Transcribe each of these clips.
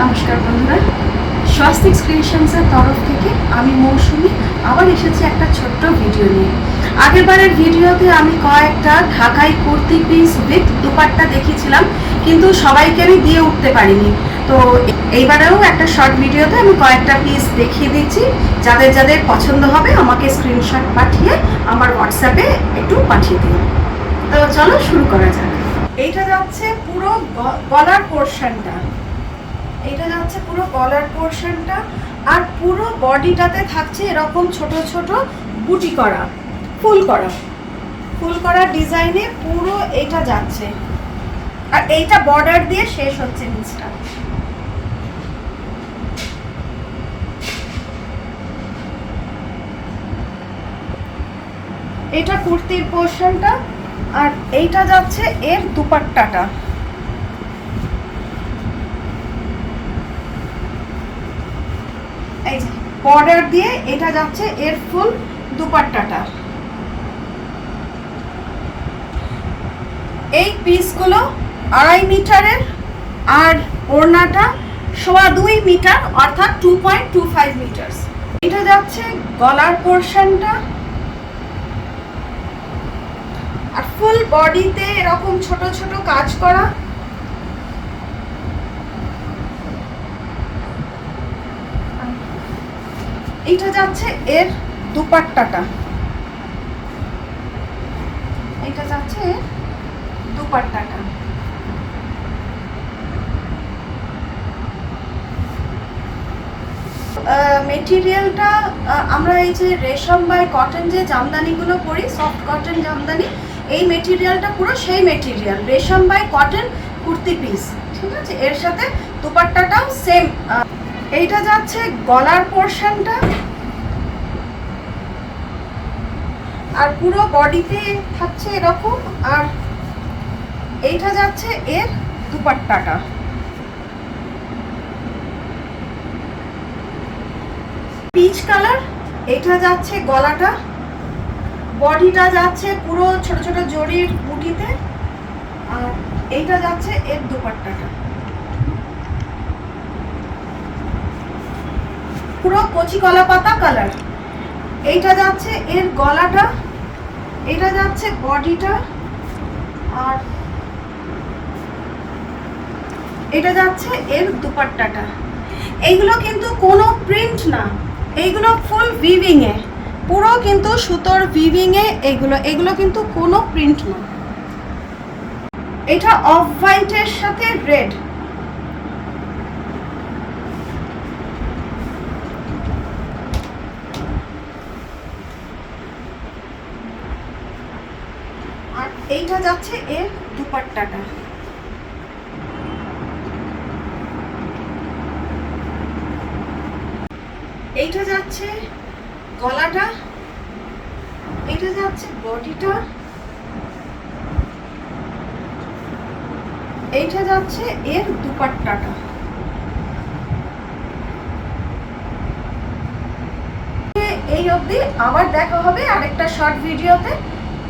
নমস্কার বন্ধুরা, স্বস্তিক ক্রিয়েশনসের তরফ থেকে আমি মৌসুমি আবার এসেছি একটা ছোট্ট ভিডিও নিয়ে। আগেরবারের ভিডিওতে আমি কয়েকটা ঢাকাই কুর্তি পিস উইথ দুপাট্টা দেখিয়েছিলাম, কিন্তু সবাইকে আমি দিয়ে উঠতে পারিনি। তো এইবারেও একটা শর্ট ভিডিওতে আমি কয়েকটা পিস দেখিয়ে দিচ্ছি। যাদের যাদের পছন্দ হবে আমাকে স্ক্রিনশট পাঠিয়ে আমার হোয়াটসঅ্যাপে একটু পাঠিয়ে দিন। তো চলো শুরু করা যাক। এইটা যাচ্ছে পুরো গলার পোর্শনটা, এটা যাচ্ছে পুরো গলার পোর্শনটা, আর পুরো বডিটাতে থাকছে এরকম ছোট ছোট বুটি করা, ফুল করা ডিজাইনে পুরো এটা যাচ্ছে, আর এইটা বর্ডার দিয়ে শেষ হচ্ছে নিচটা। এটা কুর্তির পোর্শনটা, আর এইটা যাচ্ছে এর দুপাট্টাটা। এই যে বর্ডার দিয়ে এটা যাচ্ছে এর ফুল দুপাট্টাটা। এই পিসগুলো 2.5 মিটারের, আর ওড়নাটা 2.25 মিটার, অর্থাৎ 2.25 মিটার। এটা যাচ্ছে গলার পোর্শনটা, আর ফুল বডিতে এরকম ছোট ছোট কাজ করা। এটা যাচ্ছে এর দুপাট্টাটা, এটা যাচ্ছে এর দুপাট্টাটা। মেটেরিয়ালটা আমরা এই যে রেশম বাই কটন যে জামদানিগুলো পরি, সফট কটন জামদানি, এই মেটেরিয়ালটা পুরো সেই মেটেরিয়াল, রেশম বাই কটন কুর্তি পিস, ঠিক আছে। এর সাথে দুপাট্টাটাও সেম। এইটা যাচ্ছে গলার পোর্শনটা, আর পুরো বডিতে থাকছে এরকম, আর এইটা যাচ্ছে এর দুপাট্টাটা। পিচ কালার, এটা যাচ্ছে গলাটা, বডিটা যাচ্ছে পুরো ছোট ছোট জরির বুটিতে, আর এইটা যাচ্ছে এর দুপাট্টাটা। পুরো কচি কলা পাতা কালার। এইটা যাচ্ছে এর গলাটা, এটা যাচ্ছে বডিটা, আর এটা যাচ্ছে এর দুপাট্টাটা। এইগুলো কিন্তু কোনো প্রিন্ট না, এইগুলো ফুল উইভিং এ, পুরো কিন্তু সুতোর উইভিং এ এগুলো কিন্তু কোনো প্রিন্ট না। এটা অফ হোয়াইটের সাথে রেড। আর এইটা যাচ্ছে এর দুপাট্টাটা। এইটা যাচ্ছে গলাটা, এটা যাচ্ছে বডিটা, এইটা যাচ্ছে এর দুপাট্টাটা। এই অবধি, আবার দেখা হবে আরেকটা শর্ট ভিডিওতে।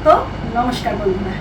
তো নমস্কার বন্ধুরা।